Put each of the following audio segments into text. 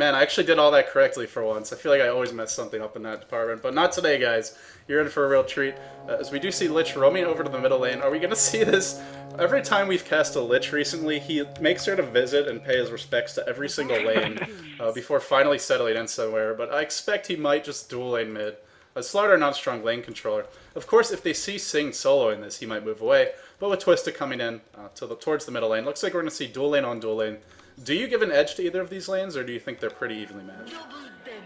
Man, I actually did all that correctly for once. I feel like I always mess something up in that department, but not today, guys. You're in for a real treat. As we do see Lich roaming over to the middle lane, are we going to see this? Every time we've cast a Lich recently, he makes sure to visit and pay his respects to every single lane before finally settling in somewhere, but I expect he might just dual lane mid. Slaughter not a strong lane controller. Of course, if they see Sing solo in this, he might move away, but with Twista coming in towards the middle lane, looks like we're going to see dual lane on dual lane. Do you give an edge to either of these lanes, or do you think they're pretty evenly matched?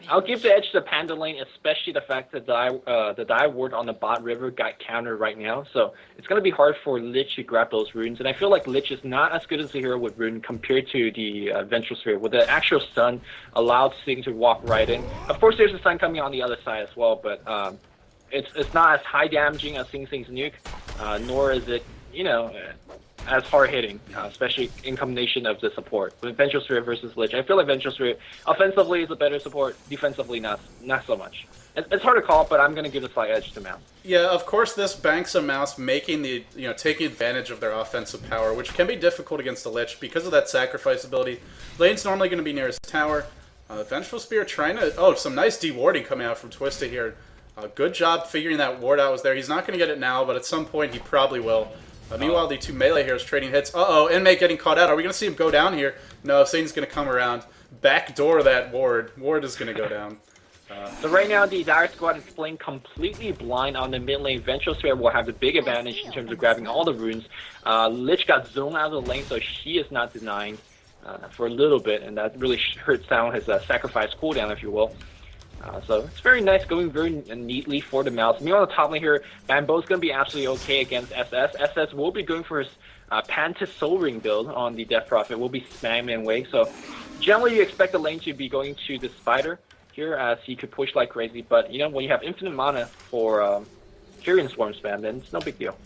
I'll give the edge to the Panda lane, especially the fact that the dive ward on the bot river got countered right now. So it's going to be hard for Lich to grab those runes. And I feel like Lich is not as good as a hero with rune compared to the Vengeful Sphere. With the actual stun, allowed Sing to walk right in. Of course, there's a stun coming on the other side as well, but it's not as high damaging as Sing's nuke, nor is it, as hard hitting, especially in combination of the support. With Vengeful Sphere versus Lich, I feel like Vengeful Sphere offensively is a better support, defensively not so much. It's hard to call, but I'm going to give a slight edge to Mouse. Yeah, of course this banks a Mouse making the, taking advantage of their offensive power, which can be difficult against the Lich because of that sacrifice ability. Lane's normally going to be near his tower. Vengeful Spear trying to, some nice dewarding coming out from Twista here. Good job figuring that ward out was there. He's not going to get it now, but at some point he probably will. Meanwhile, the two melee heroes trading hits. Inmate getting caught out. Are we going to see him go down here? No, Satan's going to come around. Backdoor that ward. Ward is going to go down. So right now, the Dire Squad is playing completely blind on the mid lane. Vengeful Sphere will have the big advantage in terms of grabbing all the runes. Lich got zoned out of the lane, so she is not denying for a little bit, and that really hurts down his sacrifice cooldown, if you will. So it's very nice, going very neatly for the Mouse. Me on the top lane here, Bambo's going to be absolutely okay against SS. SS will be going for his Panta Soul Ring build on the Death Prophet. Will be spamming away. So generally you expect the lane to be going to the Spider here, as he could push like crazy. But when you have infinite mana for Carrion Swarm spam, then it's no big deal.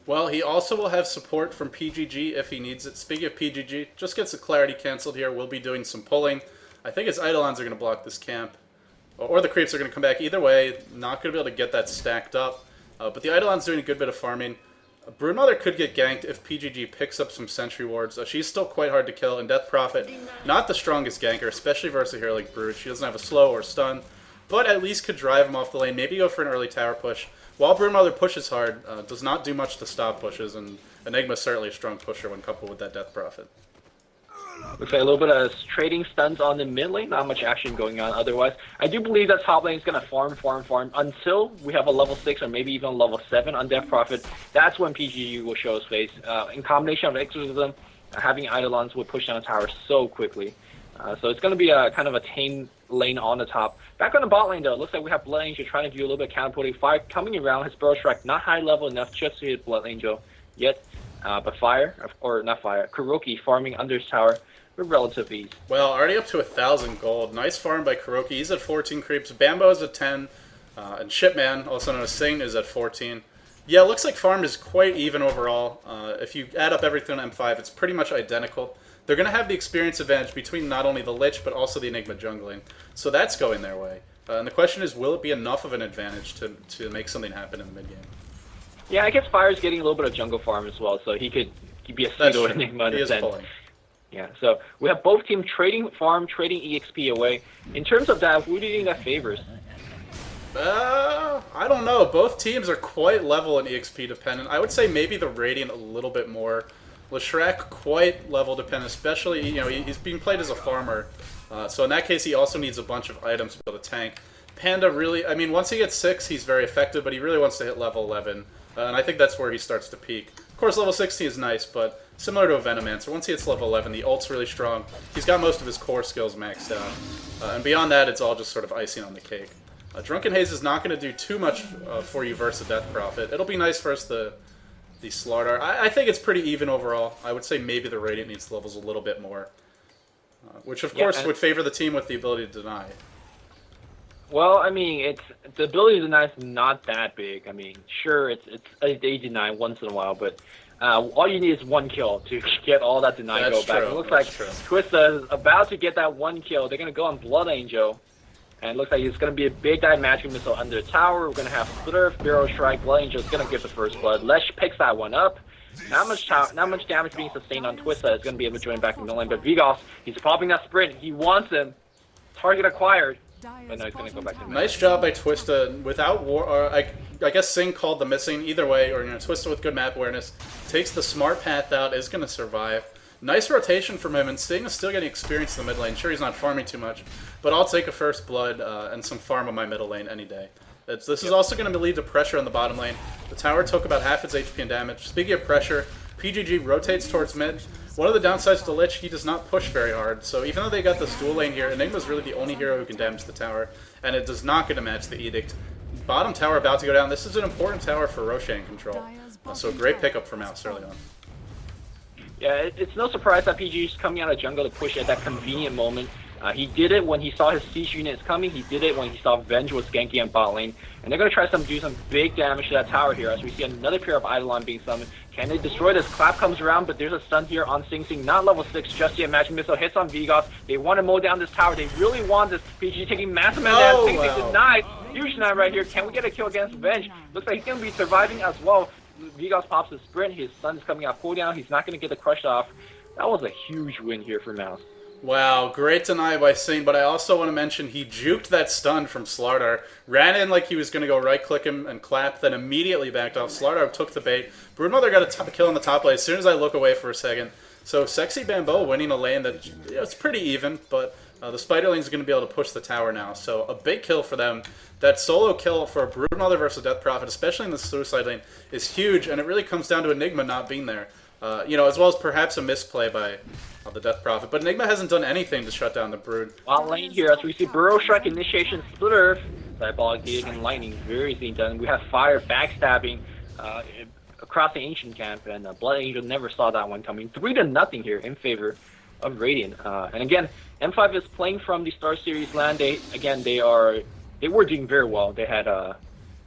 Well, he also will have support from PGG if he needs it. Speaking of PGG, just gets the clarity canceled here. We'll be doing some pulling. I think his Eidolons are going to block this camp. Or the creeps are going to come back. Either way, not going to be able to get that stacked up. But the Eidolon's doing a good bit of farming. Broodmother could get ganked if PGG picks up some sentry wards. She's still quite hard to kill, and Death Prophet, not the strongest ganker, especially versus a hero like Brood. She doesn't have a slow or stun, but at least could drive him off the lane, maybe go for an early tower push. While Broodmother pushes hard, does not do much to stop pushes, and Enigma's certainly a strong pusher when coupled with that Death Prophet. Looks like a little bit of trading stuns on the mid lane, not much action going on otherwise. I do believe that top lane is going to farm until we have a level 6 or maybe even a level 7 on Death Prophet. That's when PGG will show his face. In combination of Exorcism, having Eidolons will push down the tower so quickly. So it's going to be a kind of a tame lane on the top. Back on the bot lane though, looks like we have Blood Angel trying to do a little bit of counterpulling. Fire coming around, his Burrow Strike not high level enough just to hit Blood Angel yet. But Kuroki farming under his tower. Relative ease. Well, already up to 1,000 gold. Nice farm by Kuroki. He's at 14 creeps. Bambo is at 10. And Shipman, also known as Sing, is at 14. Yeah, it looks like farm is quite even overall. If you add up everything on M5, it's pretty much identical. They're going to have the experience advantage between not only the Lich, but also the Enigma jungling. So that's going their way. And the question is, will it be enough of an advantage to make something happen in the mid-game? Yeah, I guess Fire's getting a little bit of jungle farm as well, so he could be a pseudo Enigma in a sense. Pulling. Yeah, so we have both teams trading farm, trading EXP away. In terms of that, who do you think that favors? I don't know. Both teams are quite level and EXP dependent. I would say maybe the Radiant a little bit more. Leshrac quite level dependent, especially, he's being played as a farmer. So in that case, he also needs a bunch of items to be able to tank. Panda really, once he gets 6, he's very effective, but he really wants to hit level 11. And I think that's where he starts to peak. Of course, level 16 is nice, but similar to a Venomancer, once he hits level 11, the ult's really strong. He's got most of his core skills maxed out. And beyond that, it's all just sort of icing on the cake. Drunken Haze is not going to do too much for you versus Death Prophet. It'll be nice versus the Slardar. I think it's pretty even overall. I would say maybe the Radiant needs levels a little bit more. Which, of course, would favor the team with the ability to deny. Well, it's the ability to deny is not that big. Sure, it's a deny once in a while, but all you need is one kill to get all that deny go back. It looks like Twista is about to get that one kill. They're going to go on Blood Angel, and it looks like it's going to be a big dive magic missile under the tower. We're going to have Splitter, Barrow Strike, Blood Angel is going to get the first blood. Lesh picks that one up. Not much damage being sustained on Twista. Is going to be able to join back in the lane, but Vigos, he's popping that sprint. He wants him. Target acquired. But no, he's going to go back to mid. Nice job by Twista. Without war, I guess Sing called the missing either way, or Twista with good map awareness takes the smart path out, is going to survive. Nice rotation from him, and Sing is still getting experience in the mid lane. Sure, he's not farming too much, but I'll take a first blood and some farm on my middle lane any day. This is also going to lead to pressure on the bottom lane. The tower took about half its HP and damage. Speaking of pressure, PGG rotates towards mid. One of the downsides to Lich, he does not push very hard. So even though they got this dual lane here, Enigma's really the only hero who can damage the tower, and it does not get to match the Edict. Bottom tower about to go down. This is an important tower for Roshan control. So great pickup for Mouse early on. Yeah, it's no surprise that PG is coming out of jungle to push at that convenient moment. He did it when he saw his siege units coming. He did it when he saw Venge was ganking on bot lane. And they're going to try to do some big damage to that tower here as we see another pair of Eidolon being summoned. Can they destroy this? Clap comes around, but there's a stun here on Sing Sing. Not level 6 just yet. Magic Missile hits on Vigos. They want to mow down this tower. They really want this. PG taking massive amount of damage. Sing Sing denied. Huge deny right here. Can we get a kill against Venge? Looks like he's going to be surviving as well. Vigos pops his sprint. His stun is coming out cooldown. He's not going to get the crush off. That was a huge win here for Mouse. Wow, great deny by Sing, but I also want to mention he juked that stun from Slardar. Ran in like he was going to go right-click him and clap, then immediately backed off. Slardar took the bait. Broodmother got a kill on the top lane as soon as I look away for a second. So Sexy Bamboo winning a lane that it's pretty even, but the Spiderling's going to be able to push the tower now. So a big kill for them. That solo kill for Broodmother versus Death Prophet, especially in the suicide lane, is huge, and it really comes down to Enigma not being there. As well as perhaps a misplay by the Death Prophet. But Enigma hasn't done anything to shut down the Brood. On lane here, as we see Burrow Strike Initiation Splitter, Diabolic Dig and Lightning very easily done. We have Fire backstabbing across the Ancient camp, and Blood Angel never saw that one coming. 3-0 here in favor of Radiant. And again, M5 is playing from the Star Series land. They were doing very well. They had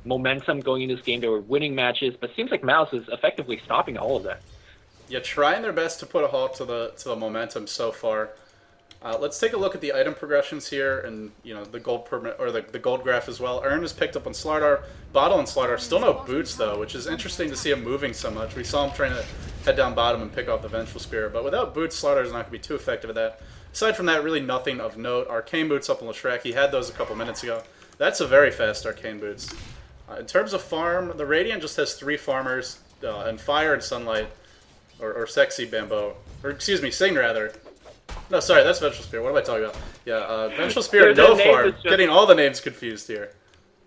momentum going in this game. They were winning matches, but it seems like Mouse is effectively stopping all of that. Yeah, trying their best to put a halt to the momentum so far. Let's take a look at the item progressions here, and the gold permit or the gold graph as well. Urn is picked up on Slardar, Bottle on Slardar. Still no boots though, which is interesting to see him moving so much. We saw him trying to head down bottom and pick off the Vengeful Spirit, but without boots, Slardar is not going to be too effective at that. Aside from that, really nothing of note. Arcane boots up on Lashrek. He had those a couple minutes ago. That's a very fast arcane boots. In terms of farm, the Radiant just has 3 farmers, and Fire and Sunlight. Or Sexy Bamboo. Or, excuse me, Sing, rather. No, sorry, that's Vengeful Spirit. What am I talking about? Yeah, Vengeful Spirit, no farm. Getting all the names confused here.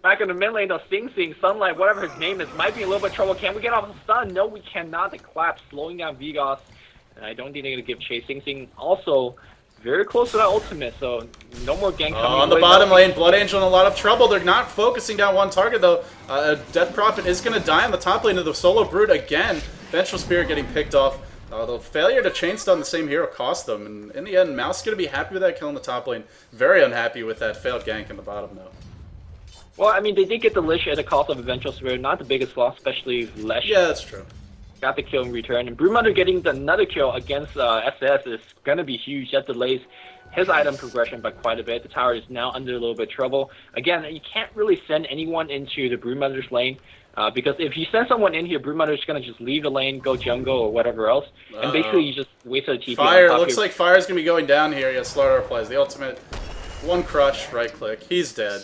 Back in the mid lane, though, Sing Sing, Sunlight, whatever his name is, might be a little bit of trouble. Can we get off the stun? No, we cannot. The clap slowing down Vigos. And I don't think they're going to give chase. Sing Sing also very close to that ultimate, so no more gank coming. On the bottom lane, Blood Angel in a lot of trouble. They're not focusing down one target, though. Death Prophet is going to die on the top lane of the solo Brood again. Vengeful Spirit getting picked off. The failure to chain stun the same hero cost them, and in the end, Mouse is going to be happy with that kill in the top lane. Very unhappy with that failed gank in the bottom, though. Well, I mean, they did get the Lich at the cost of a Vengeful Spirit. Not the biggest loss, especially Lesh. Yeah, that's true. Got the kill in return. And Broodmother getting another kill against SS is going to be huge. That delays his item progression by quite a bit. The tower is now under a little bit of trouble. Again, you can't really send anyone into the Broodmother's lane. Because if you send someone in here, Broodmother's going to just leave the lane, go jungle or whatever else. And basically you just wasted a TP. Fire, looks like Fire's going to be going down here. Yeah, Slardar applies the ultimate. One crush, right click. He's dead.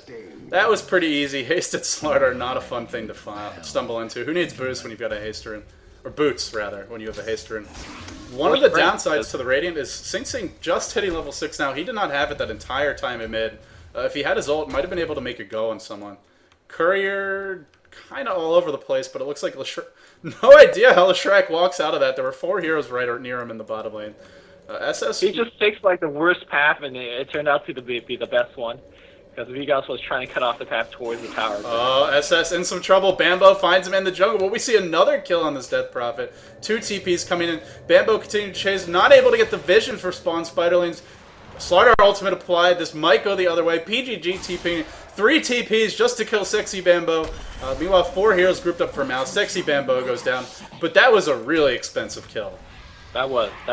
That was pretty easy. Hasted Slardar, not a fun thing to stumble into. Who needs boost when you've got a haster in? Or boots, rather, when you have a haster in. One of the downsides to the Radiant is Sing Sing just hitting level 6 now. He did not have it that entire time in mid. If he had his ult, might have been able to make a go on someone. Courier, kind of all over the place, but it looks like no idea how Lashrek walks out of that. There were 4 heroes right near him in the bottom lane. SS... He just takes like the worst path, and it turned out to be the best one. Because Vigos was trying to cut off the path towards the tower. Oh, SS in some trouble. Bambo finds him in the jungle. But we see another kill on this Death Prophet. 2 TPs coming in. Bambo continuing to chase. Not able to get the vision for spawn Spiderlings. Slardar ultimate applied. This might go the other way. PGG TPing. 3 TPs just to kill Sexy Bambo. Meanwhile, 4 heroes grouped up for Mouse. Sexy Bambo goes down. But that was a really expensive kill. That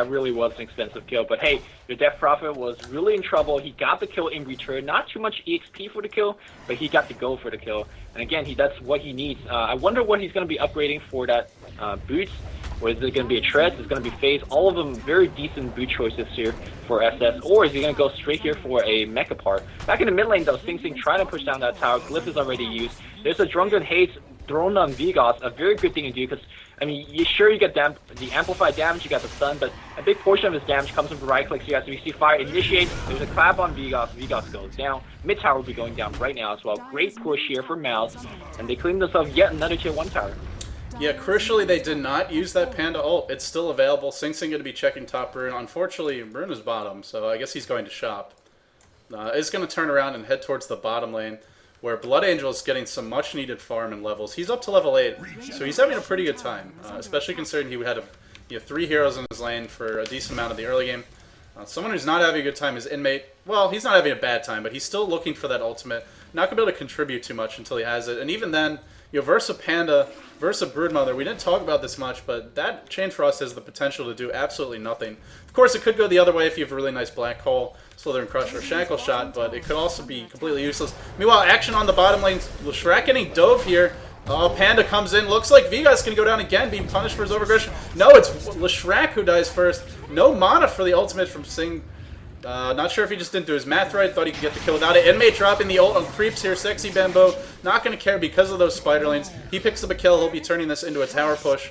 really was an expensive kill. But hey, your Death Prophet was really in trouble. He got the kill in return. Not too much EXP for the kill, but he got the go for the kill. And again, that's what he needs. I wonder what he's going to be upgrading for that boots. Or is it going to be a Treads? Is it going to be Phase? All of them very decent boot choices here for SS. Or is he going to go straight here for a Mecha Part? Back in the mid lane though, Sing Sing trying to push down that tower. Glyph is already used. There's a Drunken Haze thrown on Vigos, a very good thing to do because, I mean, you get the amplified damage, you got the stun, but a big portion of his damage comes from right clicks. You have to see fire initiate. There's a clap on Vigos. Vigos goes down. Mid tower will be going down right now as well. Great push here for mouz, and they clean themselves yet another tier 1 tower. Yeah, crucially, they did not use that Panda ult. It's still available. Sing Sing going to be checking top rune. Unfortunately, rune is bottom, so I guess he's going to shop. Is going to turn around and head towards the bottom lane, where Blood Angel is getting some much-needed farm and levels. He's up to level 8, so he's having a pretty good time, especially considering he had 3 heroes in his lane for a decent amount of the early game. Someone who's not having a good time is Inmate. Well, he's not having a bad time, but he's still looking for that ultimate. Not going to be able to contribute too much until he has it, and even then, versus Panda, versus Broodmother, we didn't talk about this much, but that Chain Frost has the potential to do absolutely nothing. Of course, it could go the other way if you have a really nice Black Hole, Slither and Crush, or Shackle Shot, but it could also be completely useless. Meanwhile, action on the bottom lane, ldSHREK getting dove here. Oh, Panda comes in. Looks like Vigas can go down again, being punished for his overaggression. No, it's ldSHREK who dies first. No mana for the ultimate from Sing. Not sure if he just didn't do his math right. Thought he could get the kill without it. Inmate dropping the ult on creeps here. Sexy Bamboo. Not going to care because of those spider lanes. He picks up a kill. He'll be turning this into a tower push.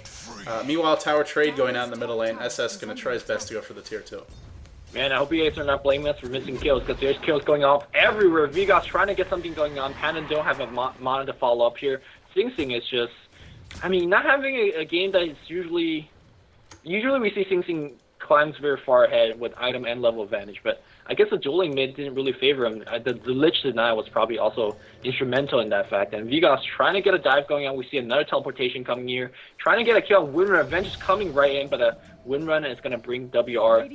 Meanwhile, tower trade going out in the middle lane. SS going to try his best to go for the tier 2. Man, I hope you guys are not blaming us for missing kills, because there's kills going off everywhere. Vigos trying to get something going on. Panda don't have a mana to follow up here. Sing Sing is just, I mean, not having a game that is usually we see Sing Sing climbs very far ahead with item and level advantage, but I guess the dueling mid didn't really favor him. The Lich denial was probably also instrumental in that fact. And Vigos trying to get a dive going on. We see another teleportation coming here. Trying to get a kill on Windrun. Avenge is coming right in, but a Windrun is going to bring WR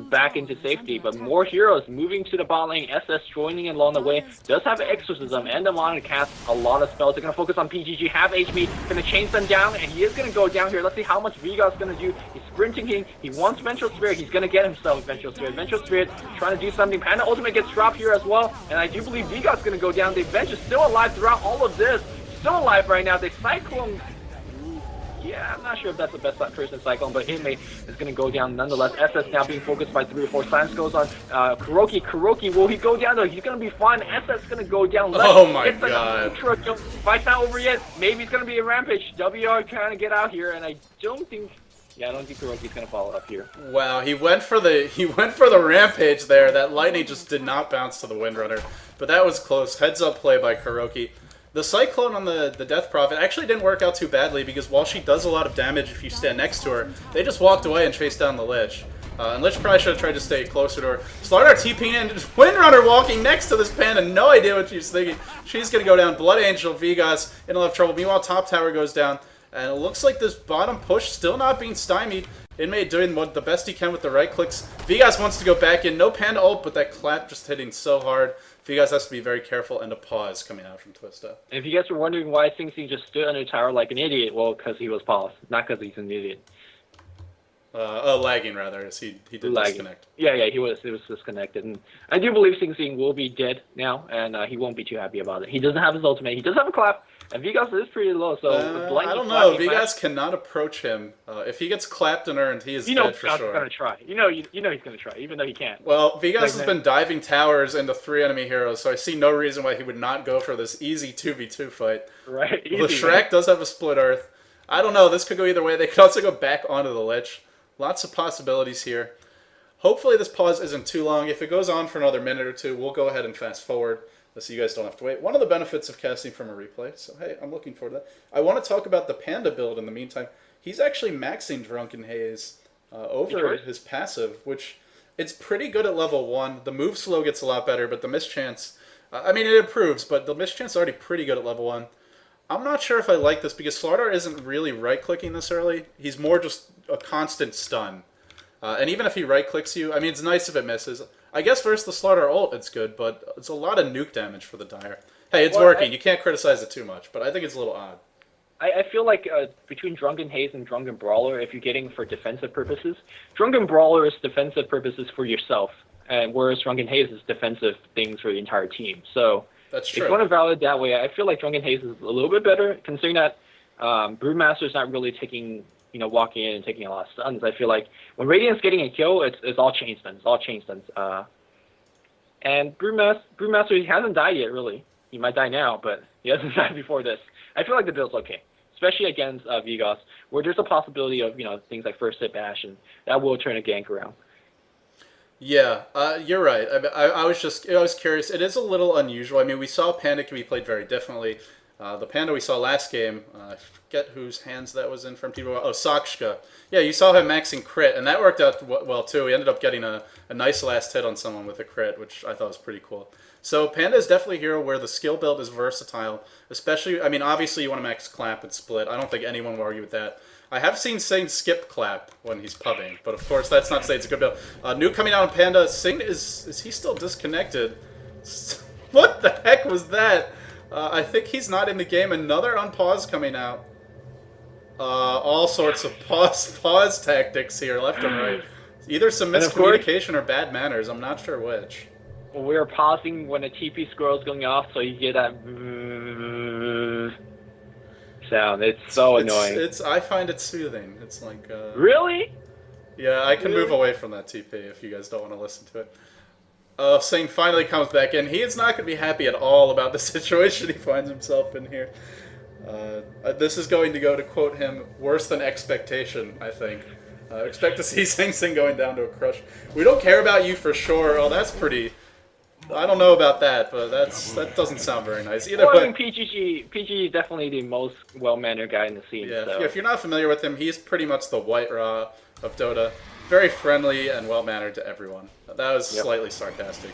back into safety. But more heroes moving to the bot lane. SS joining along the way. Does have Exorcism and the mana to cast a lot of spells. They're going to focus on PGG. Have HP. Going to chain them down, and he is going to go down here. Let's see how much Vigos is going to do. He's sprinting. He wants Vengeful Spirit. He's going to get himself Vengeful Spirit. Vengeful Spirit trying to do something. Panda ultimate gets dropped here as well, and I do believe Vigos is going to go down. The Venge is still alive throughout all of this. Still alive right now. The Cyclone. Yeah, I'm not sure if that's the best person Cyclone, but Inmate is going to go down nonetheless. SS now being focused by 3 or 4 times. Goes on Kuroki. Kuroki, will he go down though? He's going to be fine. SS is going to go down left. Oh my god. Fight's not over yet. Maybe it's going to be a rampage. WR trying to get out here, and I don't think Kuroki's going to follow up here. Wow, he went for the rampage there. That lightning just did not bounce to the Windrunner, but that was close. Heads up play by Kuroki. The Cyclone on the Death Prophet actually didn't work out too badly because while she does a lot of damage if you stand next to her, they just walked away and chased down the Lich. And Lich probably should have tried to stay closer to her. Slardar TPing in, Windrunner walking next to this Panda, no idea what she's thinking. She's going to go down. Blood Angel, Vigos in a lot of trouble. Meanwhile, top tower goes down. And it looks like this bottom push still not being stymied. Inmate doing the best he can with the right clicks. Vigos wants to go back in. No Panda ult, but that clap just hitting so hard. Vigos has to be very careful, and a pause coming out from Twista. If you guys were wondering why Sing Sing just stood under tower like an idiot, well, because he was paused, not because he's an idiot. Lagging rather, as he did disconnect. Yeah, he was disconnected, and I do believe Sing Sing will be dead now, and he won't be too happy about it. He doesn't have his ultimate. He does have a clap, and Vigos is pretty low, so I don't know. Vigos cannot approach him. If he gets clapped and earned, he is dead for sure. He's gonna try. You know he's gonna try, even though he can't. Well, Vigos has been diving towers into 3 enemy heroes, so I see no reason why he would not go for this easy 2v2 fight. Right. ldSHREK does have a split earth. I don't know. This could go either way. They could also go back onto the Lich. Lots of possibilities here. Hopefully this pause isn't too long. If it goes on for another minute or two, we'll go ahead and fast forward so you guys don't have to wait. One of the benefits of casting from a replay, so hey, I'm looking forward to that. I want to talk about the Panda build in the meantime. He's actually maxing Drunken Haze over his passive, which it's pretty good at level 1. The move slow gets a lot better, but the mischance, I mean it improves, but the mischance is already pretty good at level 1. I'm not sure if I like this because Slardar isn't really right-clicking this early. He's more just a constant stun. And even if he right-clicks you, I mean, it's nice if it misses. I guess versus the Slardar ult, it's good, but it's a lot of nuke damage for the Dire. Hey, it's working. You can't criticize it too much, but I think it's a little odd. I feel like between Drunken Haze and Drunken Brawler, if you're getting for defensive purposes, Drunken Brawler is defensive purposes for yourself, and whereas Drunken Haze is defensive things for the entire team. So that's true. If you want to validate that way, I feel like Drunken Haze is a little bit better, considering that Brewmaster is not really taking walking in and taking a lot of stuns. I feel like when Radiant's getting a kill, it's all chain stuns. It's all chain stuns. And Brewmaster, he hasn't died yet, really. He might die now, but he hasn't died before this. I feel like the build's okay, especially against Vigos, where there's a possibility of things like first hit bash, and that will turn a gank around. Yeah, you're right. I was curious. It is a little unusual. I mean, we saw Panda can be played very differently. The Panda we saw last game, I forget whose hands that was in from people. Oh, Sakshka. Yeah, you saw him maxing crit, and that worked out well too. He ended up getting a nice last hit on someone with a crit, which I thought was pretty cool. So Panda is definitely a hero where the skill build is versatile, especially, I mean, obviously you want to max clap and split. I don't think anyone will argue with that. I have seen Sing skip clap when he's pubbing, but of course that's not to say it's a good build. New coming out on Panda, Sing, is he still disconnected? What the heck was that? I think he's not in the game. Another unpause coming out. All sorts of pause tactics here, left and right. Either some miscommunication or bad manners. I'm not sure which. We're pausing when the TP scroll is going off, so you get that sound. It's so annoying. I find it soothing. It's like really? Yeah, I can move away from that TP if you guys don't want to listen to it. Singh finally comes back in. He is not going to be happy at all about the situation he finds himself in here. This is going to go, to quote him, worse than expectation, I think. Expect to see Sing going down to a crush. We don't care about you for sure. Oh, that's pretty... I don't know about that, but that doesn't sound very nice. Either way, I think PGG is definitely the most well-mannered guy in the scene. Yeah, so. If you're not familiar with him, he's pretty much the White Raw of Dota. Very friendly and well-mannered to everyone. That was slightly sarcastic.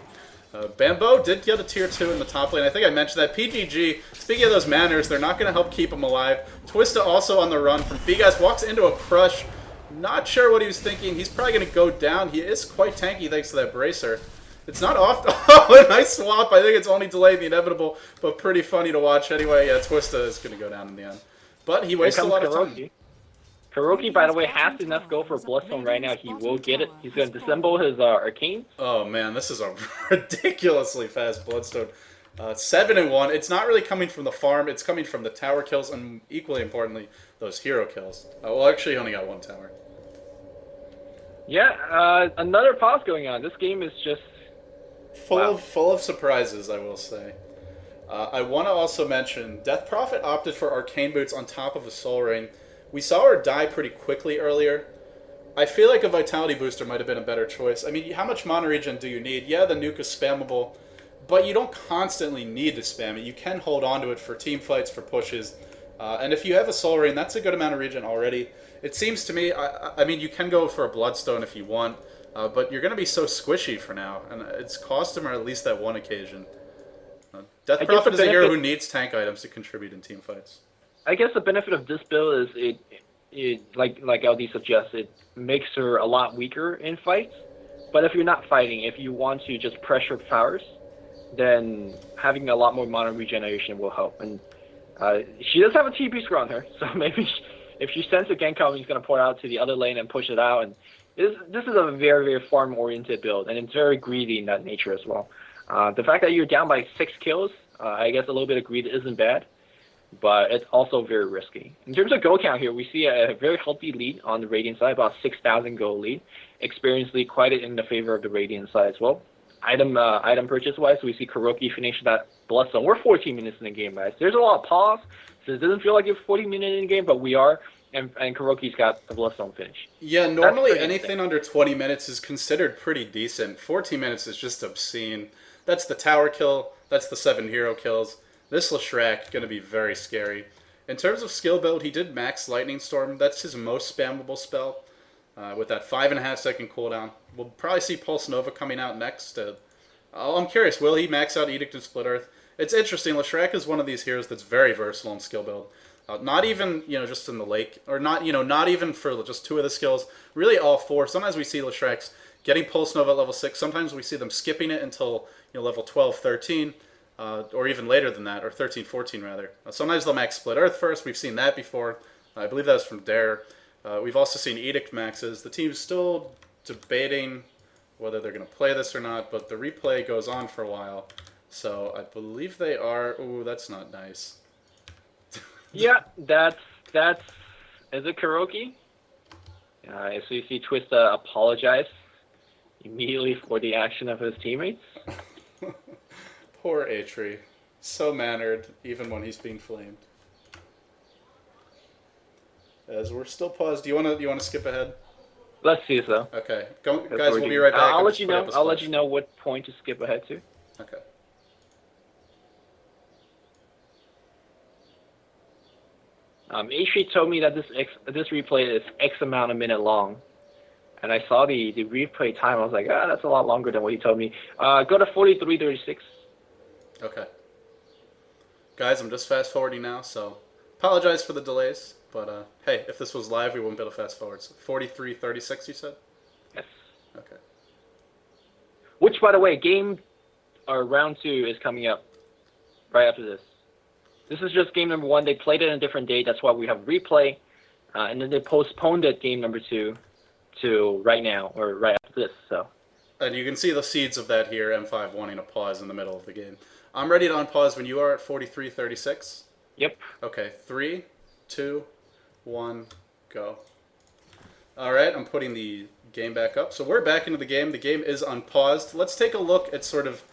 Bambo did get a tier 2 in the top lane. I think I mentioned that. PGG, speaking of those manners, they're not going to help keep him alive. Twista also on the run from Vigas, walks into a crush. Not sure what he was thinking. He's probably going to go down. He is quite tanky thanks to that bracer. It's not off. Oh, a nice swap. I think it's only delayed the inevitable, but pretty funny to watch anyway. Yeah, Twista is going to go down in the end. But he wastes a lot of time. Kuroki, by the way, has to enough go for Bloodstone right now. He will get it. He's going to disassemble his Arcane. Oh, man, this is a ridiculously fast Bloodstone. 7-1. It's not really coming from the farm. It's coming from the tower kills and, equally importantly, those hero kills. Well, actually, he only got one tower. Yeah, another pause going on. This game is just... Full of surprises, I will say. I want to also mention, Death Prophet opted for Arcane Boots on top of a Soul Ring. We saw her die pretty quickly earlier. I feel like a Vitality Booster might have been a better choice. I mean, how much mana regen do you need? Yeah, the nuke is spammable, but you don't constantly need to spam it. You can hold on to it for team fights, for pushes. And if you have a Soul Ring, that's a good amount of regen already. It seems to me, I mean, you can go for a Bloodstone if you want, but you're going to be so squishy for now, and it's cost him at least that one occasion. Death Prophet is a hero who needs tank items to contribute in team fights. I guess the benefit of this build is it like LD suggests, it makes her a lot weaker in fights. But if you're not fighting, if you want to just pressure powers, then having a lot more mana regeneration will help. And she does have a TP scroll on her, so maybe if she senses a gank coming, she's going to pour it out to the other lane and push it out. And this is a very, very farm-oriented build, and it's very greedy in that nature as well. The fact that you're down by 6 kills, I guess a little bit of greed isn't bad, but it's also very risky. In terms of gold count here, we see a very healthy lead on the Radiant side, about 6,000 gold lead. Experience lead quite in the favor of the Radiant side as well. Item purchase-wise, we see Kuroki finish that Bloodstone. We're 14 minutes in the game, guys. There's a lot of pause, so it doesn't feel like it's 40 minutes in the game, but we are. And Kuroki's got the Bloodstone finish. Yeah, normally anything under 20 minutes is considered pretty decent. 14 minutes is just obscene. That's the tower kill. That's the 7 hero kills. This Leshrac going to be very scary. In terms of skill build, he did max Lightning Storm. That's his most spammable spell. With that 5.5 second cooldown. We'll probably see Pulse Nova coming out next. I'm curious, will he max out Edict of Split Earth? It's interesting. Leshrac is one of these heroes that's very versatile in skill build. Not even, just in the lake, or not even for just 2 of the skills. Really all 4. Sometimes we see Leshracs getting Pulse Nova at level 6. Sometimes we see them skipping it until level 12, 13, or even later than that, or 13, 14 rather. Sometimes they'll max Split Earth first. We've seen that before. I believe that was from Dare. We've also seen Edict maxes. The team's still debating whether they're going to play this or not, but the replay goes on for a while. So I believe they are... Ooh, that's not nice. Yeah, that's... Is it Kuroki? So you see Twista apologize immediately for the action of his teammates. Poor Atri. So mannered, even when he's being flamed. As we're still paused, do you wanna skip ahead? Let's see so. Okay, guys, we'll be right back. I'll let you know. I'll let you know what point to skip ahead to. Okay. Atri told me that this replay is X amount of minute long, and I saw the replay time. I was like, that's a lot longer than what he told me. Go to 43:36. Okay. Guys, I'm just fast forwarding now, so apologize for the delays. But hey, if this was live, we wouldn't be able to fast forward. So 43:36, you said? Yes. Okay. Which, by the way, round 2 is coming up right after this. This is just game number 1. They played it on a different date. That's why we have replay. And then they postponed it, game number 2, to right now, or right after this. So. And you can see the seeds of that here, M5 wanting to pause in the middle of the game. I'm ready to unpause when you are at 43:36. Yep. Okay, 3, 2, 1, go. Alright, I'm putting the game back up. So we're back into the game. The game is unpaused. Let's take a look at sort of...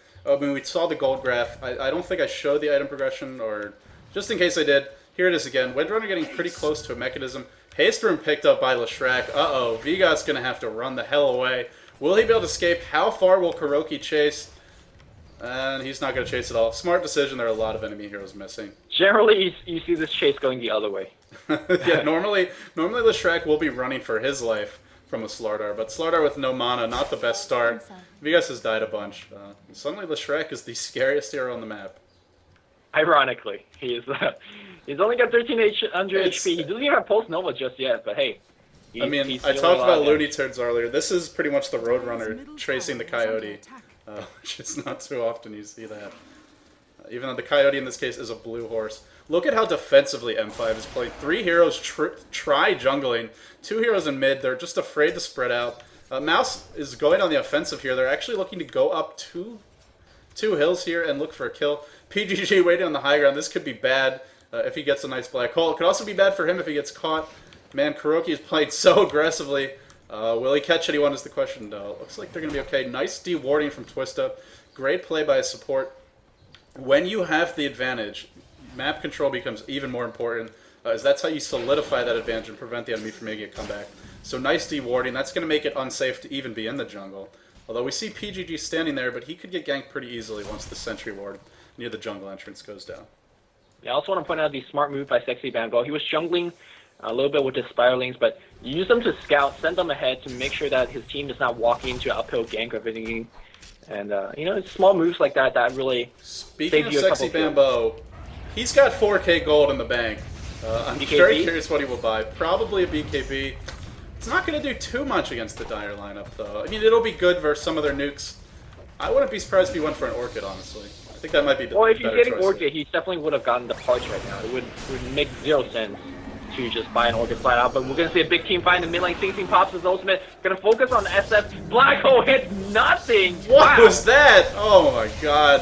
we saw the gold graph. I don't think I showed the item progression, or... Just in case I did, here it is again. Windrunner getting pretty close to a mechanism. Haste Room picked up by Leshrac. Uh-oh, Vigot's going to have to run the hell away. Will he be able to escape? How far will KuroKy chase? And he's not going to chase at all. Smart decision. There are a lot of enemy heroes missing. Generally, you see this chase going the other way. Yeah, normally Leshrac will be running for his life from a Slardar, but Slardar with no mana, not the best start. Vigas has died a bunch. Suddenly Leshrac is the scariest hero on the map. Ironically, he's only got 1300 HP. He doesn't even have Pulse Nova just yet, but hey. I talked about ldDOTA earlier. This is pretty much the Roadrunner chasing the Coyote, which is not too often you see that. Even though the Coyote in this case is a blue horse. Look at how defensively M5 is played. 3 heroes try jungling. 2 heroes in mid. They're just afraid to spread out. Mouse is going on the offensive here. They're actually looking to go up two hills here and look for a kill. PGG waiting on the high ground. This could be bad if he gets a nice black hole. It could also be bad for him if he gets caught. Man, KuroKy is played so aggressively. Will he catch anyone is the question. No. Looks like they're going to be okay. Nice dewarding from Twista. Great play by his support. When you have the advantage, map control becomes even more important, as that's how you solidify that advantage and prevent the enemy from making a comeback. So nice dewarding. That's going to make it unsafe to even be in the jungle. Although we see PGG standing there, but he could get ganked pretty easily once the sentry ward near the jungle entrance goes down. Yeah, I also want to point out the smart move by Sexy Bambo. He was jungling a little bit with his Spiralings, but use them to scout, send them ahead to make sure that his team is not walking into an uphill gank or anything. And, it's small moves like that that really Speaking of Sexy Bambo, he's got 4k gold in the bank. I'm very curious what he will buy. Probably a BKB. It's not going to do too much against the Dire lineup, though. I mean, it'll be good versus some of their nukes. I wouldn't be surprised if he went for an Orchid, honestly. I think that might be the better choice. Well, if he's getting Orchid, he definitely would have gotten the parts right now. It would make 0 sense to just buy an Orchid flat out. But we're going to see a big team fight in the mid lane. 16 pops his ultimate. Going to focus on SF. Black Hole hits nothing. What was that? Oh my god.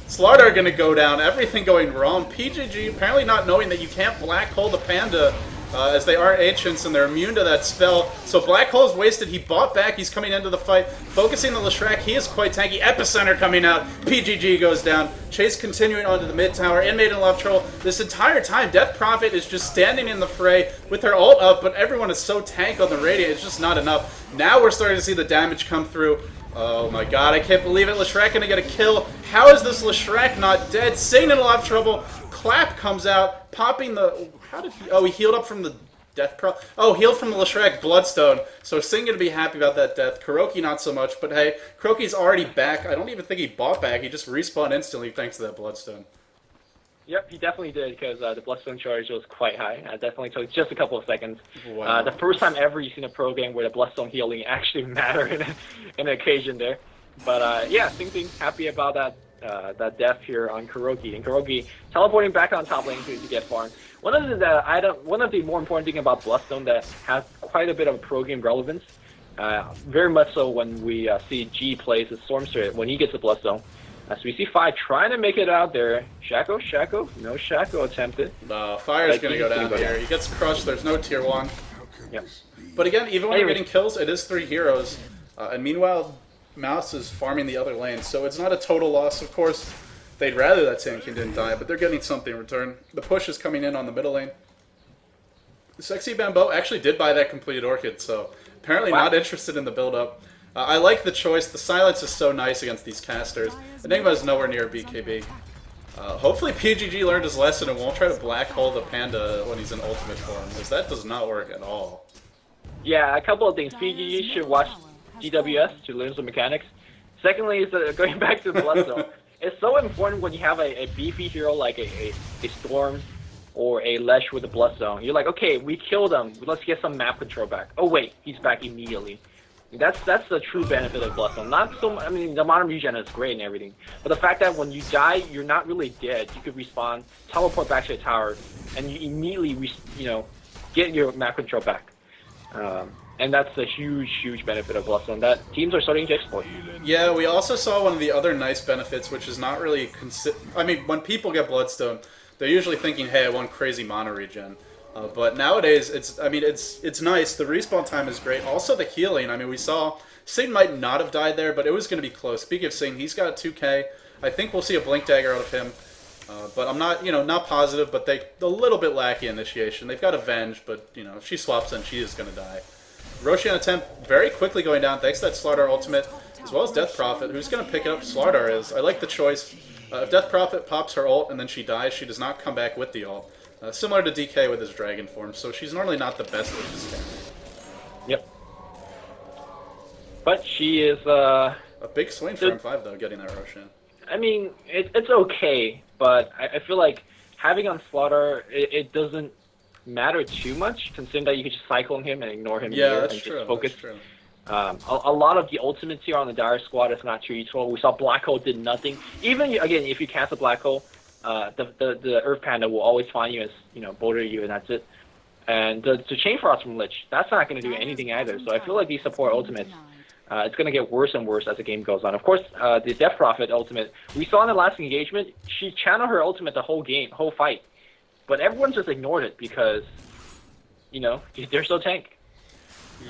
Slardar going to go down. Everything going wrong. PGG apparently not knowing that you can't Black Hole the Panda. As they are ancients and they're immune to that spell. So Black Hole is wasted. He bought back. He's coming into the fight. Focusing on Leshrac. He is quite tanky. Epicenter coming out. PGG goes down. Chase continuing onto the mid tower. Inmate and left troll. This entire time, Death Prophet is just standing in the fray with her ult up, but everyone is so tank on the Radiant. It's just not enough. Now we're starting to see the damage come through. Oh my god, I can't believe it. Leshrac gonna get a kill. How is this Leshrac not dead? Sing in a lot of trouble. Clap comes out, popping the... How did he... Oh, he healed up from the death pro... Oh, healed from the Leshrac Bloodstone. So Sing gonna be happy about that death. KuroKy not so much, but hey, KuroKy's already back. I don't even think he bought back. He just respawned instantly thanks to that Bloodstone. Yep, he definitely did, because the Bloodstone charge was quite high. It definitely took just a couple of seconds. Wow. The first time ever you've seen a pro game where the Bloodstone healing actually mattered in an occasion there. But yeah, Sing happy about that death here on KuroKy. And KuroKy teleporting back on top lane to get farm. One of the more important thing about Bloodstone that has quite a bit of pro game relevance, very much so when we see G plays as Stormster when he gets the Bloodstone. As we see Fi trying to make it out there. Shaco, no Shaco attempted. Fire's going to go down here. He gets crushed. There's no tier 1. Yep. But again, even when you're Anyways. getting kills, it is 3 heroes. And meanwhile, Mouse is farming the other lane, so it's not a total loss. Of course, they'd rather that Sand King didn't die, but they're getting something in return. The push is coming in on the middle lane. Sexy Bambo actually did buy that completed Orchid, so apparently not interested in the build-up. I like the choice. The silence is so nice against these casters. Enigma is nowhere near BKB. Hopefully PGG learned his lesson and won't try to black hole the Panda when he's in ultimate form, because that does not work at all. Yeah, a couple of things. PGG should watch GWS to learn some mechanics. Secondly, is going back to Bloodstone. It's so important when you have a beefy hero like a Storm or a Lich with a Bloodstone. You're like, okay, we killed him. Let's get some map control back. Oh wait, he's back immediately. That's the true benefit of Bloodstone. Not so. I mean, the modern regen is great and everything, but the fact that when you die, you're not really dead. You could respawn, teleport back to the tower, and you immediately, get your map control back. And that's a huge benefit of Bloodstone that teams are starting to exploit. Yeah, we also saw one of the other nice benefits, which is not really I mean, when people get Bloodstone, they're usually thinking, "Hey, I want crazy mono regen." But nowadays, it's nice. The respawn time is great. Also, the healing. I mean, we saw Sing might not have died there, but it was going to be close. Speaking of Sing, he's got 2K. I think we'll see a Blink Dagger out of him. But I'm not, not positive. But they a little bit lacky initiation. They've got Avenge, but if she swaps in, she is going to die. Roshan attempt very quickly going down thanks to that Slardar ultimate, as well as Death Prophet. Who's going to pick it up? Slardar is. I like the choice. If Death Prophet pops her ult and then she dies, she does not come back with the ult. Similar to DK with his dragon form, so she's normally not the best with this character. Yep. But she is a big swing for M5 though, getting that Roshan. I mean, it's okay, but I feel like having on Slaughter, it doesn't matter too much, considering that you can just cycle him and ignore him here and just focus. That's true. A lot of the ultimates here on the Dire Squad is not too useful. We saw Black Hole did nothing. Even again, if you cast a Black Hole, the Earth Panda will always find you as boulder you, and that's it. And the Chain Frost from Lich, that's not going to do anything either. So I feel like these support ultimates, it's going to get worse and worse as the game goes on. Of course, the Death Prophet ultimate, we saw in the last engagement, she channeled her ultimate the whole fight, but everyone just ignored it because, they're so tank.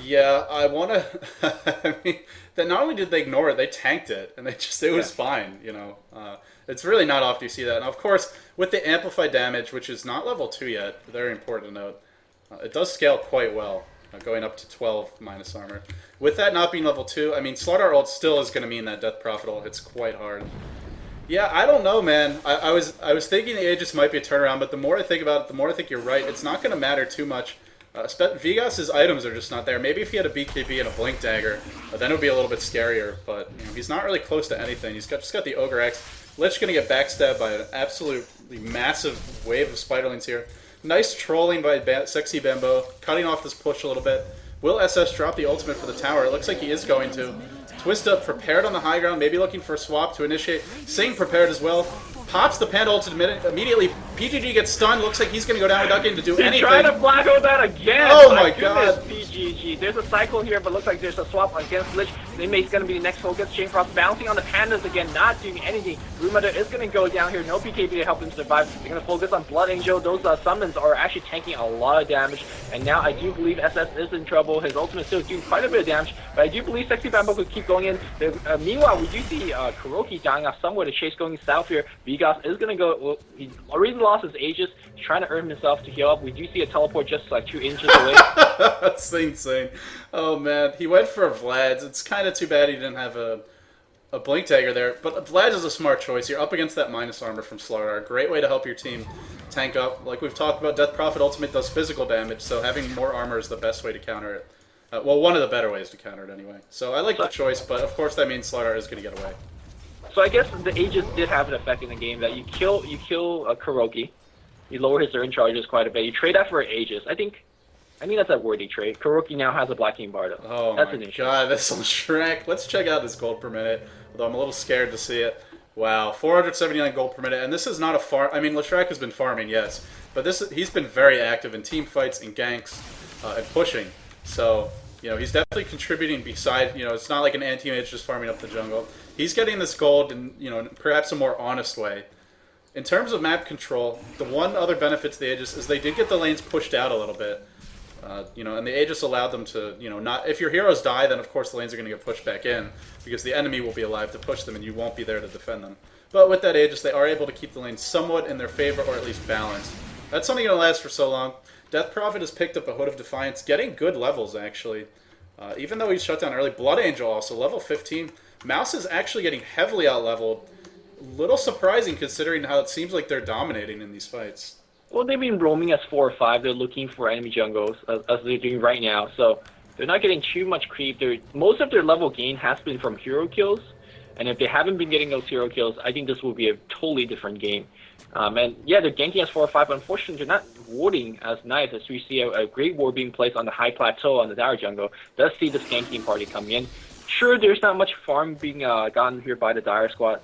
Yeah, I want to. I mean, that not only did they ignore it, they tanked it, and it was fine. It's really not often you see that. And of course, with the amplified damage, which is not level 2 yet, very important to note, it does scale quite well, going up to 12 minus armor. With that not being level 2, I mean, Slardar ult still is going to mean that Death Prophet ult hits quite hard. Yeah, I don't know, man. I was thinking the Aegis might be a turnaround, but the more I think about it, the more I think you're right. It's not going to matter too much. Vigas's items are just not there. Maybe if he had a BKB and a Blink Dagger, then it would be a little bit scarier. But he's not really close to anything. He's just got the Ogre X. Lich going to get backstabbed by an absolutely massive wave of Spiderlings here. Nice trolling by Sexy Bambo, cutting off this push a little bit. Will SS drop the ultimate for the tower? It looks like he is going to. Twist Up prepared on the high ground, maybe looking for a swap to initiate. Sing prepared as well. Pops the Panda ult immediately. PGG gets stunned. Looks like he's going to go down without getting to do anything. He's trying to black out that again. Oh my god. PGG. There's a cycle here, but looks like there's a swap against Lich. Inmate's going to be the next focus. Chain Frost bouncing on the Pandas again, not doing anything. Broodmother is going to go down here. No BKB to help him survive. They're going to focus on Blood Angel. Those summons are actually tanking a lot of damage. And now I do believe SS is in trouble. His ultimate still doing quite a bit of damage. But I do believe Sexy Bambo could keep going in. Meanwhile, we do see Kuroki dying off somewhere. The chase going south here. Vigas is going to go. Well, he already lost his Aegis. He's trying to earn himself to heal up. We do see a teleport just like 2 inches away. That's insane. Oh man, he went for Vlad. It's kind of too bad he didn't have a Blink Dagger there. But Vlad is a smart choice. You're up against that minus armor from Slardar. Great way to help your team tank up. Like we've talked about, Death Prophet ultimate does physical damage, so having more armor is the best way to counter it. Well, one of the better ways to counter it anyway. So I like the choice, but of course that means Slardar is going to get away. So I guess the Aegis did have an effect in the game that you kill a Kuroki, you lower his turn charges quite a bit. You trade that for an Aegis. I think that's a worthy trade. Kuroki now has a Black King Bardo. Oh that's my god, this on Shrek. Let's check out this gold per minute, although I'm a little scared to see it. Wow, 479 gold per minute, and this is not a farm. I mean, Shrek has been farming, yes, but he's been very active in team fights and ganks and pushing. So he's definitely contributing. Beside, it's not like an anti-mage just farming up the jungle. He's getting this gold in, perhaps a more honest way. In terms of map control, the one other benefit to the Aegis is they did get the lanes pushed out a little bit. You know, and the Aegis allowed them to, you know, not if your heroes die, then of course the lanes are going to get pushed back in because the enemy will be alive to push them, and you won't be there to defend them. But with that Aegis, they are able to keep the lane somewhat in their favor, or at least balanced. That's only going to last for so long. Death Prophet has picked up a Hood of Defiance, getting good levels actually. Even though he's shut down early, Blood Angel also level 15. mouz is actually getting heavily out-leveled. Little surprising considering how it seems like they're dominating in these fights. Well, they've been roaming as 4 or 5. They're looking for enemy jungles, as they're doing right now. So they're not getting too much creep. Most of their level gain has been from hero kills. And if they haven't been getting those hero kills, I think this will be a totally different game. And yeah, they're ganking as 4 or 5, but unfortunately they're not warding as nice as we see a great ward being placed on the high plateau on the Dire jungle. Does see this ganking party coming in. Sure, there's not much farm being gotten here by the Dire squad,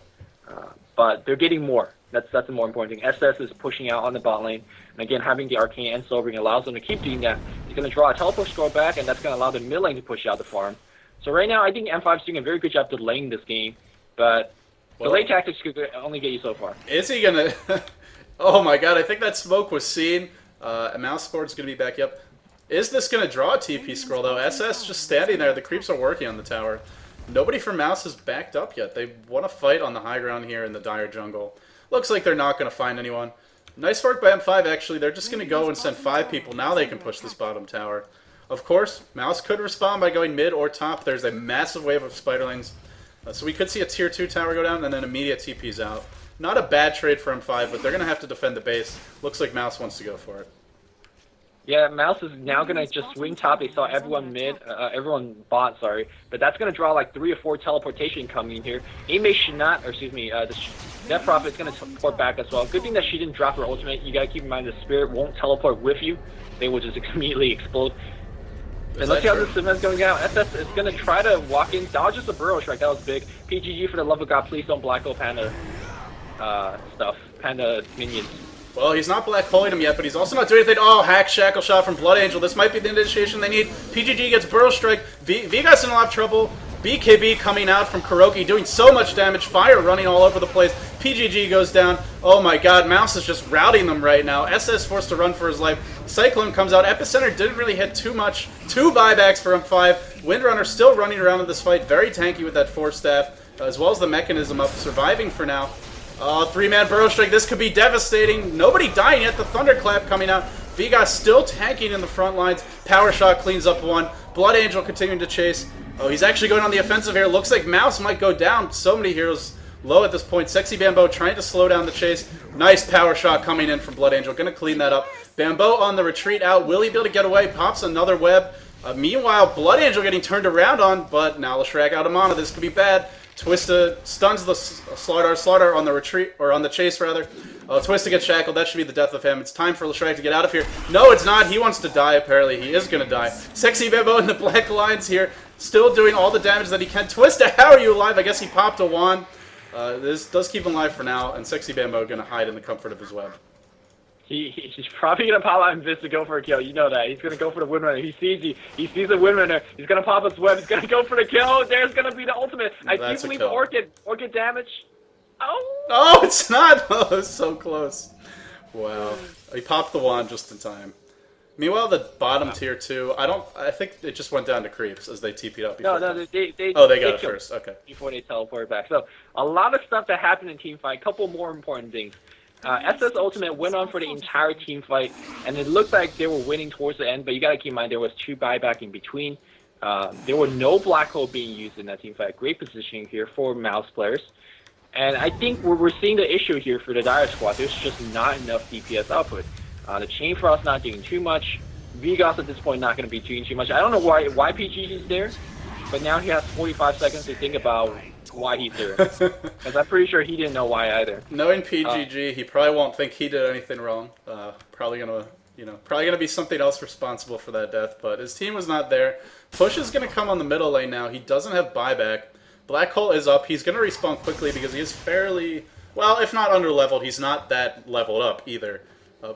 but they're getting more. That's the more important thing. SS is pushing out on the bot lane, and again, having the Arcane and Sobering allows them to keep doing that. He's going to draw a teleport scroll back, and that's going to allow the mid lane to push out the farm. So right now, I think M5 is doing a very good job delaying this game, but delay tactics could only get you so far. Is he going to... Oh my god, I think that smoke was seen. mouz board's going to be back up. Is this going to draw a TP scroll, though? SS just standing there. The creeps are working on the tower. Nobody from mouz has backed up yet. They want to fight on the high ground here in the Dire jungle. Looks like they're not going to find anyone. Nice work by M5, actually. They're just going to go and send 5 people. Now they can push this bottom tower. Of course, mouz could respond by going mid or top. There's a massive wave of spiderlings. So we could see a tier 2 tower go down and then immediate TPs out. Not a bad trade for M5, but they're going to have to defend the base. Looks like mouz wants to go for it. Yeah, mouz is now going to just swing top. They saw everyone everyone bot, sorry. But that's going to draw like 3 or 4 teleportation coming in here. Ame should not, or excuse me, the Death Prophet is going to teleport back as well. Good thing that she didn't drop her ultimate. You got to keep in mind the Spirit won't teleport with you. They will just immediately explode. And let's see how this event's going down. SS is going to try to walk in, dodges the Burrow Strike. That was big. PGG, for the love of God, please don't black hole Panda Panda minions. Well, he's not black holing him yet, but he's also not doing anything. Oh, hack shackle shot from Blood Angel. This might be the initiation they need. PGG gets Burrow Strike. Vigas in a lot of trouble. BKB coming out from Kuroki, doing so much damage. Fire running all over the place. PGG goes down. Oh my god, mouz is just routing them right now. SS forced to run for his life. Cyclone comes out. Epicenter didn't really hit too much. 2 buybacks for M5. Windrunner still running around in this fight. Very tanky with that Force Staff, as well as the mechanism up, surviving for now. 3-man Burrow Strike. This could be devastating. Nobody dying yet. The Thunderclap coming out. Vigas still tanking in the front lines. Power Shot cleans up 1. Blood Angel continuing to chase. Oh, he's actually going on the offensive here. Looks like mouz might go down. So many heroes low at this point. Sexy Bambo trying to slow down the chase. Nice Power Shot coming in from Blood Angel. Going to clean that up. Bambo on the retreat out. Will he be able to get away? Pops another web. Meanwhile, Blood Angel getting turned around on, but now Leshrac out of mana. This could be bad. Twista stuns the Slardar on the retreat, or on the chase rather. Twista gets shackled. That should be the death of him. It's time for Leshrac to get out of here. No, it's not. He wants to die, apparently. He is going to die. Sexy Bambo in the black lines here. Still doing all the damage that he can. Twista, how are you alive? I guess he popped a wand. This does keep him alive for now, and Sexy Bambo going to hide in the comfort of his web. He's probably going to pop out Invis to go for a kill. You know that. He's going to go for the Windrunner. He sees you. He sees the Windrunner. He's going to pop his web. He's going to go for the kill. There's going to be the ultimate. I do believe Orchid damage. Oh! Oh, it's not! Oh, it's so close. Wow. He popped the wand just in time. Meanwhile, the bottom tier 2, I think it just went down to creeps as they TP'd up before. No, they got it first. Okay. Before they teleported back. So, a lot of stuff that happened in team fight. A couple more important things. SS Ultimate went on for the entire team fight, and it looked like they were winning towards the end, but you gotta keep in mind there was 2 buyback in between. There were no black hole being used in that team fight. Great positioning here for mouz players. And I think we're seeing the issue here for the Dire squad. There's just not enough DPS output. The Chain Frost not doing too much. Vigas at this point not going to be doing too much. I don't know why PG is there, but now he has 45 seconds to think about why he's there. Because I'm pretty sure he didn't know why either. Knowing PGG, he probably won't think he did anything wrong. Probably gonna be something else responsible for that death. But his team was not there. Push is gonna come on the middle lane now. He doesn't have buyback. Black Hole is up. He's gonna respawn quickly because he is fairly well, if not under-leveled, he's not that leveled up either.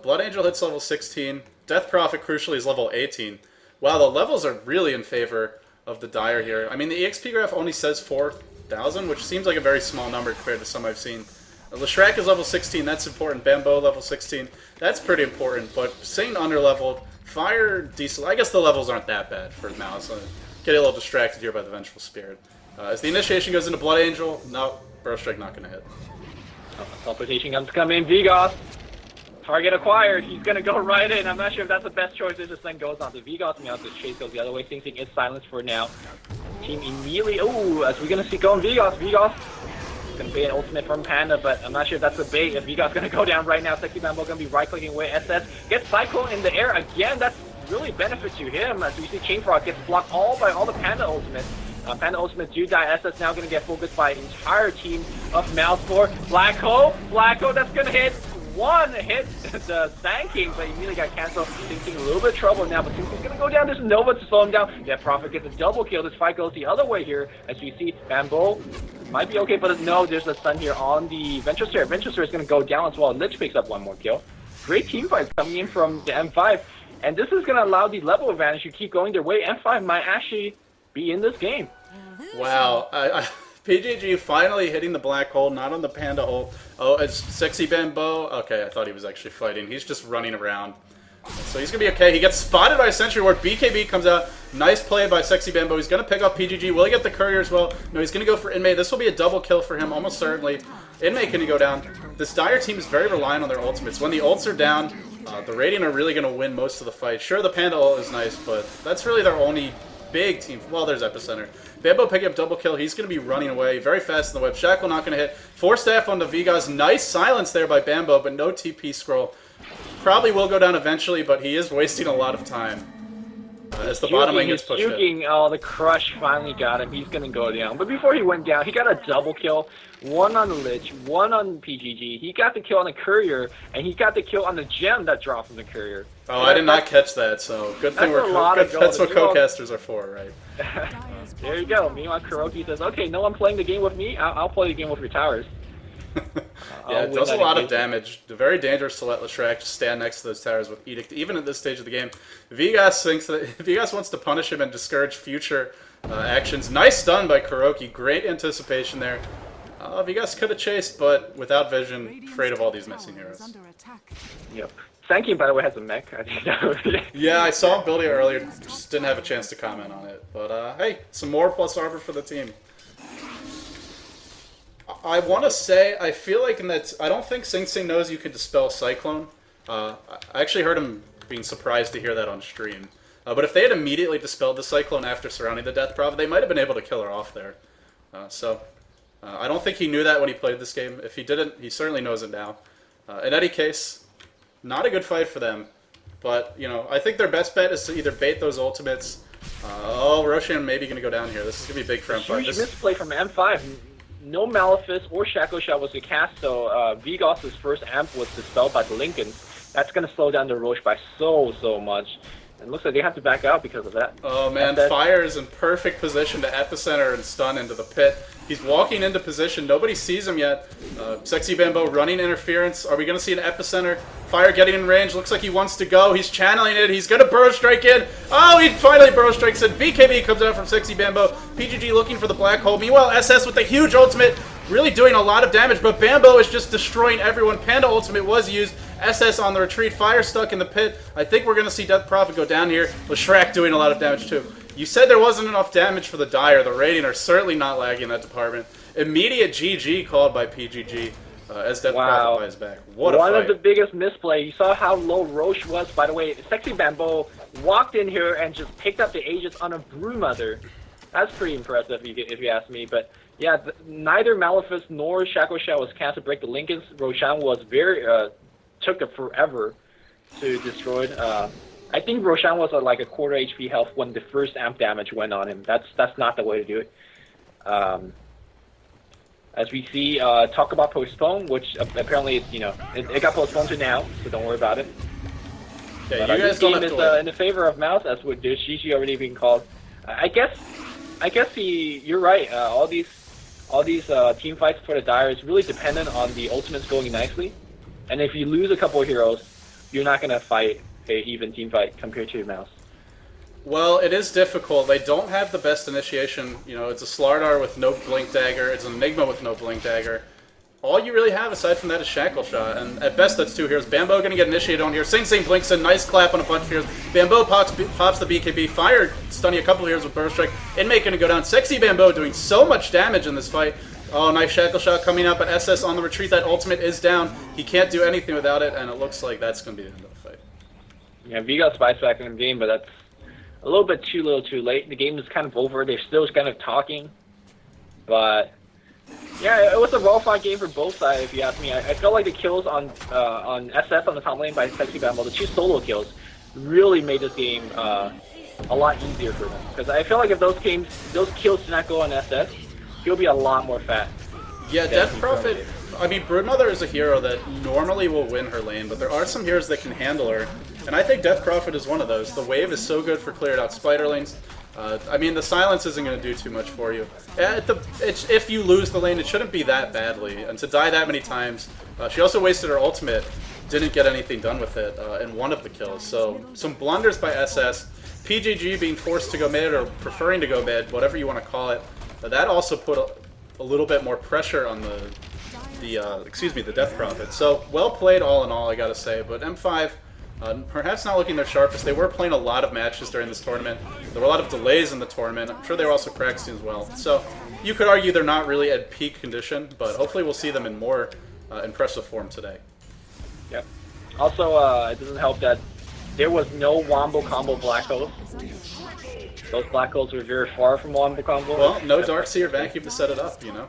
Blood Angel hits level 16. Death Prophet, crucially, is level 18. Wow, the levels are really in favor of the Dire here. I mean, the EXP graph only says 4,000, which seems like a very small number compared to some I've seen. Leshrac is level 16, that's important. Bambo level 16, that's pretty important. But staying under-leveled, Fire, decent. I guess the levels aren't that bad for mouz. Getting a little distracted here by the Vengeful Spirit. As the initiation goes into Blood Angel, no, Burrow Strike not going to hit. Teleportation guns come in. Vigos. Target acquired. He's going to go right in. I'm not sure if that's the best choice. It just then goes on to Vigos. Meow, the chase goes the other way. Sing Sing is silenced for now. Team immediately. Ooh, as we're going to see going Vigos. Vigos. Going to be an ultimate from Panda, but I'm not sure if that's the bait. If Vigos going to go down right now, Sexy Bambo going to be right-clicking away. SS gets Cyclone in the air again. That's really benefit to him. As we see Chain Frog gets blocked all by all the Panda ultimates. Panda ultimates do die. SS now going to get focused by an entire team of mouz for Black Hole. Black Hole that's going to hit. One hit the King, but immediately got canceled. Sing Sing a little bit of trouble now, but Sing Sing's gonna go down. There's Nova to slow him down. Yeah, Prophet gets a double kill. This fight goes the other way here, as we see Bambo might be okay, but no, there's a stun here on the Ventressor. Ventressor is gonna go down as well. Lich picks up one more kill. Great team fights coming in from the M5, and this is gonna allow the level advantage to keep going their way. M5 might actually be in this game. Wow. PGG finally hitting the black hole, not on the Panda hole. Oh, it's Sexy Bambo. Okay, I thought he was actually fighting. He's just running around. So he's going to be okay. He gets spotted by a Sentry Ward. BKB comes out. Nice play by Sexy Bambo. He's going to pick up PGG. Will he get the Courier as well? No, he's going to go for Inmate. This will be a double kill for him, almost certainly. Inmate going to go down. This Dire team is very reliant on their ultimates. When the ults are down, the Radiant are really going to win most of the fight. Sure, the Panda ult is nice, but that's really their only big team. Well, there's Epicenter. Bambo picking up double kill. He's going to be running away very fast in the web. Shackle not going to hit. 4 staff on the Vigos. Nice silence there by Bambo, but no TP scroll. Probably will go down eventually, but he is wasting a lot of time. As the bottom lane gets pushed in. Oh, the Crush finally got him. He's going to go down. But before he went down, he got a double kill. One on the Lich, one on PGG. He got the kill on the Courier, and he got the kill on the gem that dropped from the Courier. Oh, I did not catch that, so good thing that's what co-casters are for, right? There you go. Meanwhile, Kuroki says, okay, no one playing the game with me. I'll play the game with your towers. Yeah, it does a lot of damage. Very dangerous to let Leshrac just stand next to those towers with Edict, even at this stage of the game. Vigos thinks that Vigos wants to punish him and discourage future actions. Nice stun by Kuroki. Great anticipation there. Vigos could have chased, but without vision, afraid of all these missing heroes. Yep. Sanking, by the way, has a mech. I think yeah, I saw him building it earlier. Just didn't have a chance to comment on it. But hey, some more plus armor for the team. I want to say, I feel like in that, I don't think Sing Sing knows you can dispel Cyclone. I actually heard him being surprised to hear that on stream. But if they had immediately dispelled the Cyclone after surrounding the Death Prov, they might have been able to kill her off there. I don't think he knew that when he played this game. If he didn't, he certainly knows it now. In any case, not a good fight for them. But, you know, I think their best bet is to either bait those ultimates. Oh, Roshan maybe going to go down here. This is going to be big for M5. Huge misplay from M5. No Malefice or Shackle Shot was a cast, so Vigos' first amp was dispelled by the Lincolns. That's going to slow down the Roche by so much. And it looks like they have to back out because of that. Oh man, Fire is in perfect position to epicenter and stun into the pit. He's walking into position. Nobody sees him yet. Sexy Bambo running interference. Are we going to see an epicenter? Fire getting in range. Looks like he wants to go. He's channeling it. He's going to Burrow Strike in. Oh, he finally Burrow Strikes in. BKB comes out from Sexy Bambo. PGG looking for the black hole. Meanwhile, SS with the huge ultimate. Really doing a lot of damage, but Bambo is just destroying everyone. Panda ultimate was used. SS on the retreat. Fire stuck in the pit. I think we're going to see Death Prophet go down here. Leshrac doing a lot of damage too. You said there wasn't enough damage for the Dire. The Radiant are certainly not lagging in that department. Immediate GG called by PGG as Death Prophet buys back. What a fight. One of the biggest misplay. You saw how low Roche was. By the way, Sexy Bambo walked in here and just picked up the Aegis on a Brewmother. That's pretty impressive if you ask me. But yeah, neither Malefice nor Shackle Shot was cast to break the Lincolns. Roshan was took it forever to destroy it. I think Roshan was at like a quarter HP health when the first amp damage went on him. That's not the way to do it. As we see, talk about postpone, which apparently it's, it got postponed to now, so don't worry about it. Yeah, but you guys this don't game have is to wait. in the favor of mouz, as with the Shishi already being called. I guess you're right. All these team fights for the Dire is really dependent on the ultimates going nicely. And if you lose a couple of heroes, you're not going to fight an even team fight compared to mouz. Well, it is difficult. They don't have the best initiation. You know, it's a Slardar with no Blink Dagger. It's an Enigma with no Blink Dagger. all you really have aside from that is Shackle Shot, and at best that's 2 heroes. Bambo going to get initiated on here. Sing Sing blinks in, nice clap on a bunch of heroes. Bambo pops the BKB, Fire stunning a couple of heroes with Burst Strike. Inmate going to go down. Sexy Bambo doing so much damage in this fight. Oh, nice Shackle Shot coming up, but SS on the retreat. That ultimate is down. He can't do anything without it, and it looks like that's going to be the end of the fight. Yeah, V got Spice back in the game, but that's a little bit too little too late. The game is kind of over. They're still kind of talking, but yeah, it was a well-fought game for both sides, if you ask me. I felt like the kills on SS on the top lane by Sexy Bambo, the 2 solo kills, really made this game a lot easier for them. Because I feel like if those kills did not go on SS, he'll be a lot more fat. Yeah, Death Prophet, I mean, Broodmother is a hero that normally will win her lane, but there are some heroes that can handle her, and I think Death Prophet is one of those. The wave is so good for cleared out spider lanes. I mean, the silence isn't going to do too much for you. If you lose the lane, it shouldn't be that badly. And to die that many times, she also wasted her ultimate, didn't get anything done with it in one of the kills. So some blunders by SS, PGG being forced to go mid or preferring to go mid, whatever you want to call it. That also put a little bit more pressure on the Death Prophet. So well played all in all, I gotta say. But M5. Perhaps not looking their sharpest. They were playing a lot of matches during this tournament. There were a lot of delays in the tournament. I'm sure they were also practicing as well. So you could argue they're not really at peak condition, but hopefully we'll see them in more impressive form today. Yep. Also, it doesn't help that there was no Wombo combo Black Holes. Those Black Holes were very far from Wombo combo. Well, no Darkseer vacuum to set it up, you know.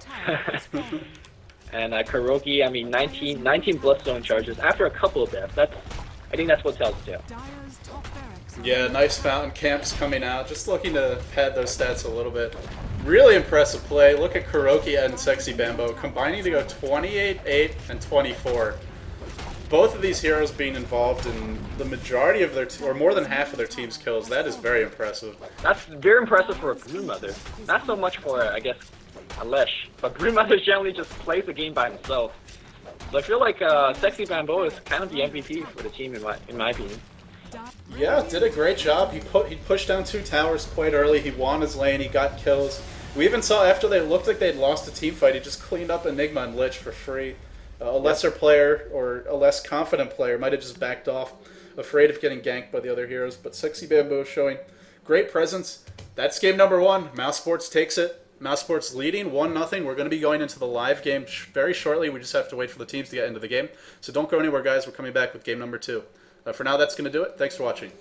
And Kuroki, I mean, 19 Bloodstone charges after a couple of deaths. I think that's what tells the tale. Yeah, nice Fountain Camps coming out. Just looking to pad those stats a little bit. Really impressive play. Look at Kuroki and Sexy Bambo combining to go 28, 8, and 24. Both of these heroes being involved in the majority of their, or more than half of their team's kills. That is very impressive. That's very impressive for a Broodmother. Not so much for, I guess, a Lich. But Broodmother generally just plays the game by himself. So I feel like Sexy Bambo is kind of the MVP for the team in my opinion. Yeah, did a great job. He pushed down 2 towers quite early. He won his lane. He got kills. We even saw after they looked like they'd lost a team fight, he just cleaned up Enigma and Lich for free. A lesser player or a less confident player might have just backed off, afraid of getting ganked by the other heroes. But Sexy Bambo showing great presence. That's game number 1. Mouse Sports takes it. Mouse Sports leading 1-0. We're going to be going into the live game very shortly. We just have to wait for the teams to get into the game. So don't go anywhere, guys. We're coming back with game number 2. For now, that's going to do it. Thanks for watching.